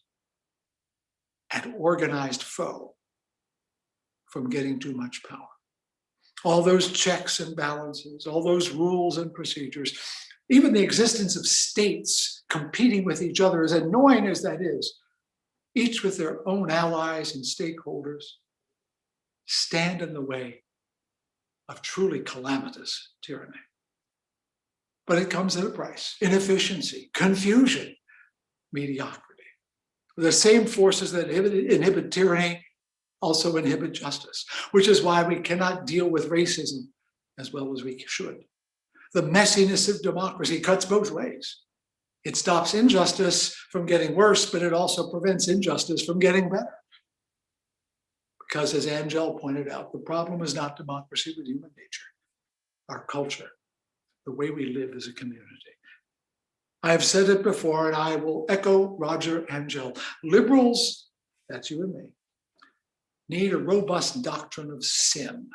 and organized foe from getting too much power. All those checks and balances, all those rules and procedures, even the existence of states competing with each other, as annoying as that is, each with their own allies and stakeholders, stand in the way of truly calamitous tyranny. but it comes at a price: inefficiency, confusion, mediocrity. The same forces that inhibit tyranny also inhibit justice, which is why we cannot deal with racism as well as we should. The messiness of democracy cuts both ways. It stops injustice from getting worse, but it also prevents injustice from getting better. Because as Angel pointed out, the problem is not democracy, but human nature, our culture, the way we live as a community. I have said it before, and I will echo Roger Angel. Liberals, that's you and me, need a robust doctrine of sin.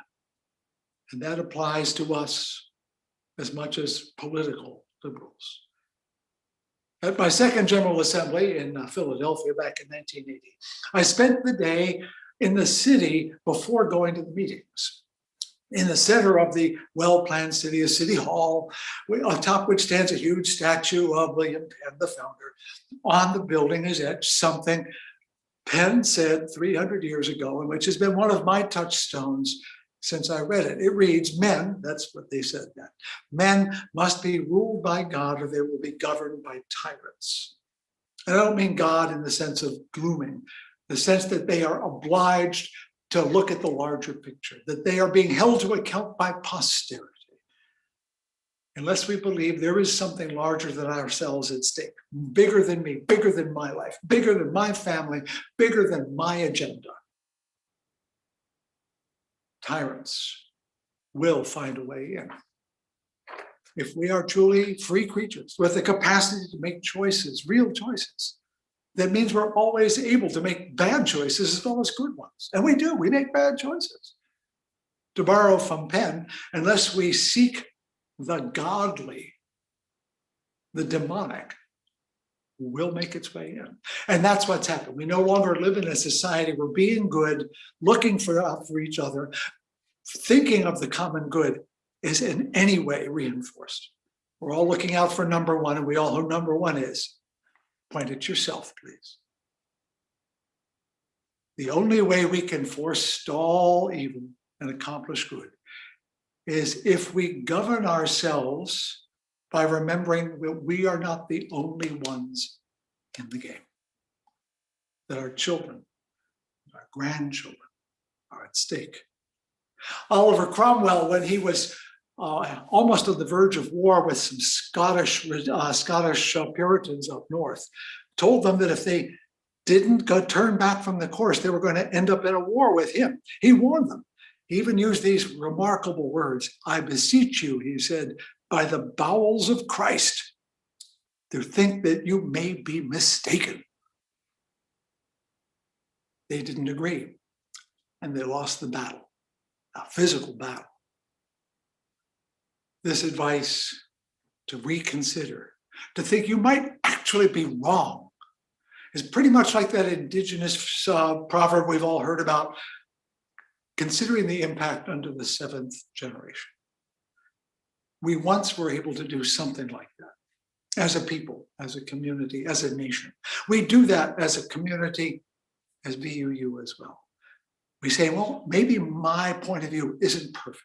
And that applies to us as much as political liberals. At my second General Assembly in Philadelphia back in 1980, I spent the day in the city before going to the meetings. In the center of the well-planned city, a city hall, on top of which stands a huge statue of William Penn, the founder. On the building is etched something Penn said 300 years ago, and which has been one of my touchstones since I read it. It reads, men, that's what they said then, men must be ruled by God or they will be governed by tyrants. And I don't mean God in the sense of glooming, the sense that they are obliged to look at the larger picture, that they are being held to account by posterity. Unless we believe there is something larger than ourselves at stake, bigger than me, bigger than my life, bigger than my family, bigger than my agenda, tyrants will find a way in. If we are truly free creatures with the capacity to make choices, real choices, that means we're always able to make bad choices as well as good ones. And we do, we make bad choices. To borrow from Penn, unless we seek the godly, the demonic will make its way in. And that's what's happened. We no longer live in a society where being good, looking for each other, thinking of the common good is in any way reinforced. We're all looking out for number one, and we all know who number one is. Point at yourself, please. The only way we can forestall evil and accomplish good is if we govern ourselves by remembering that we are not the only ones in the game, that our children, our grandchildren are at stake. Oliver Cromwell, when he was almost on the verge of war with some Scottish Puritans up north, told them that if they didn't turn back from the course, they were going to end up in a war with him. He warned them. He even used these remarkable words. I beseech you, he said, by the bowels of Christ, to think that you may be mistaken. They didn't agree, and they lost the battle, a physical battle. This advice to reconsider, to think you might actually be wrong, is pretty much like that indigenous proverb we've all heard about, considering the impact under the seventh generation. We once were able to do something like that as a people, as a community, as a nation. We do that as a community, as VUU as well. We say, well, maybe my point of view isn't perfect.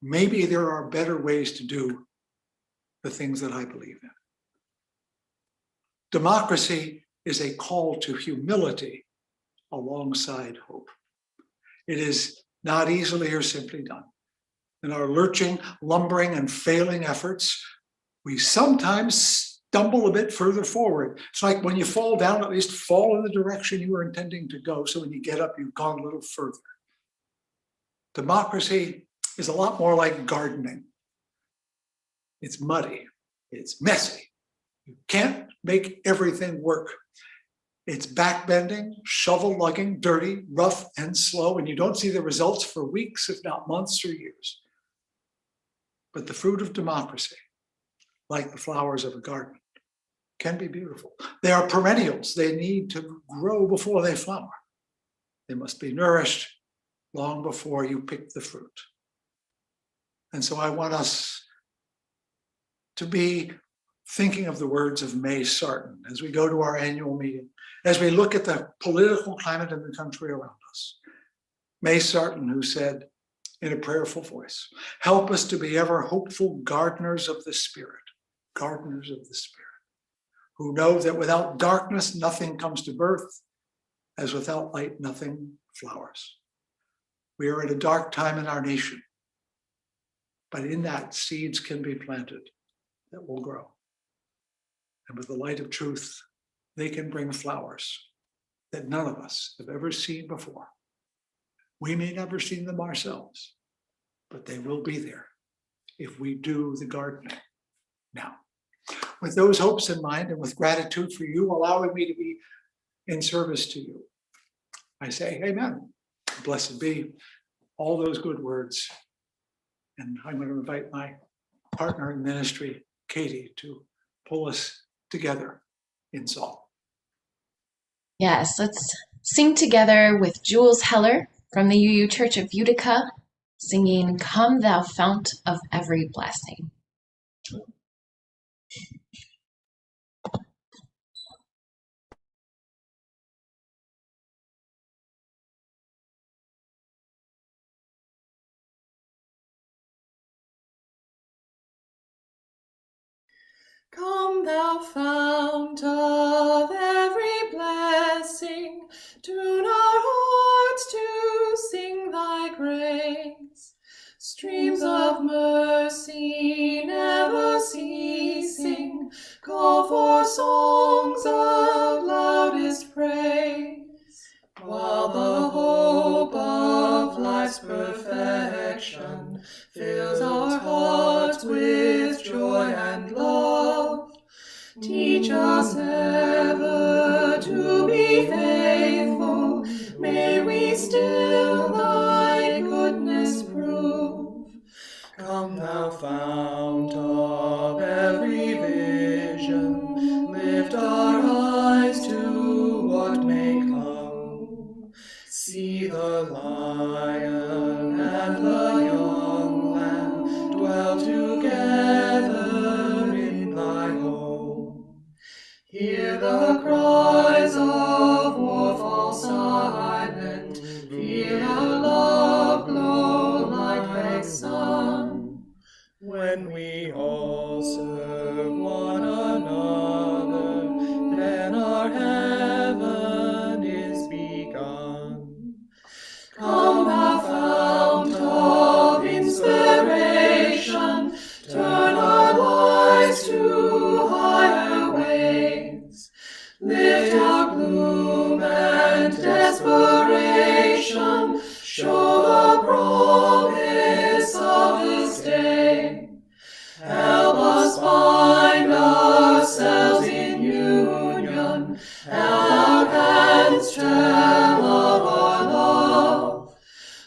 Maybe there are better ways to do the things that I believe in. Democracy is a call to humility alongside hope. It is not easily or simply done. In our lurching, lumbering, and failing efforts, we sometimes stumble a bit further forward. It's like when you fall down, at least fall in the direction you were intending to go, so when you get up, you've gone a little further. Democracy is a lot more like gardening. It's muddy, it's messy. You can't make everything work. It's backbending, shovel lugging, dirty, rough, and slow, and you don't see the results for weeks, if not months or years. But the fruit of democracy, like the flowers of a garden, can be beautiful. They are perennials. They need to grow before they flower. They must be nourished long before you pick the fruit. And so I want us to be thinking of the words of May Sarton as we go to our annual meeting, as we look at the political climate in the country around us. May Sarton, who said, in a prayerful voice. Help us to be ever hopeful gardeners of the Spirit, who know that without darkness, nothing comes to birth, as without light, nothing flowers. We are in a dark time in our nation, but in that, seeds can be planted that will grow. And with the light of truth, they can bring flowers that none of us have ever seen before. We may never see them ourselves, but they will be there if we do the gardening now. With those hopes in mind and with gratitude for you allowing me to be in service to you, I say amen. Blessed be all those good words. And I'm going to invite my partner in ministry, Katie, to pull us together in song. Yes, let's sing together with Jules Heller from the UU Church of Utica, singing Come Thou Fount of Every Blessing. Come, thou fount of every blessing, tune our hearts to sing thy grace. Streams of mercy never ceasing, call for songs of loudest praise. While the hope of life's perfection fills our hearts with joy and love, teach us ever to be faithful. May we still thy goodness prove. Come, thou fount of every vision, lift our eyes to what may come. See the lion and the young lamb dwell together in thy home. Hear the cries of war fall silent, feel our love glow like the sun. When we all serve one another, then our heaven is begun. Come, thou fount of inspiration, turn our lives to higher ways. Lift our gloom and desperation, show the promise of this day. Help us bind ourselves in union, our hands tell of our love.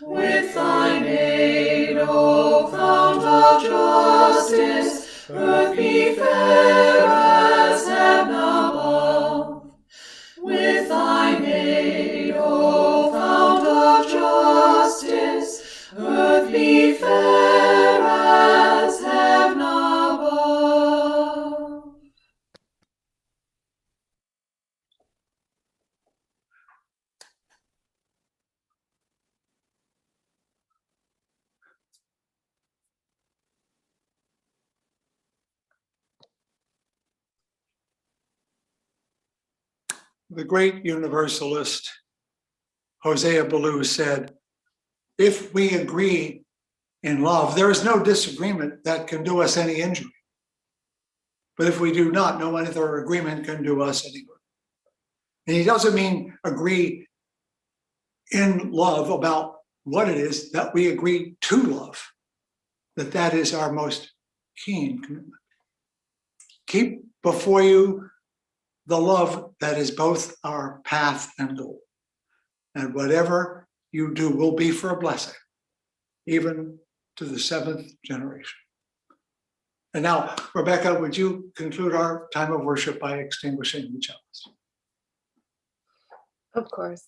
With thine aid, O fount of justice, earth be fair as heaven above. With thine aid, O fount of justice, earth be fair as heaven above. The great universalist Hosea Ballou said, if we agree in love, there is no disagreement that can do us any injury. But if we do not, no other agreement can do us any good. And he doesn't mean agree in love about what it is that we agree to love, that is our most keen commitment. Keep before you the love that is both our path and goal. And whatever you do will be for a blessing, even to the seventh generation. And now, Rebecca, would you conclude our time of worship by extinguishing the chalice? Of course.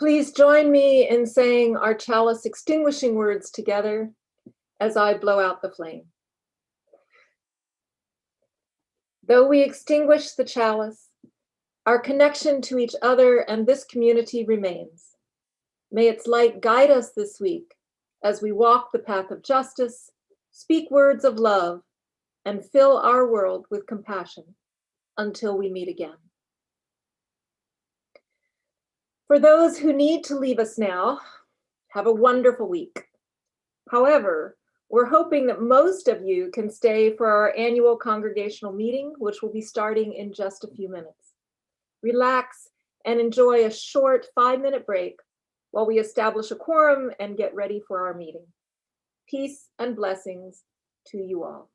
Please join me in saying our chalice extinguishing words together as I blow out the flame. Though we extinguish the chalice, our connection to each other and this community remains. May its light guide us this week as we walk the path of justice, speak words of love, and fill our world with compassion until we meet again. For those who need to leave us now, have a wonderful week. However, we're hoping that most of you can stay for our annual congregational meeting, which will be starting in just a few minutes. Relax and enjoy a short 5-minute break while we establish a quorum and get ready for our meeting. Peace and blessings to you all.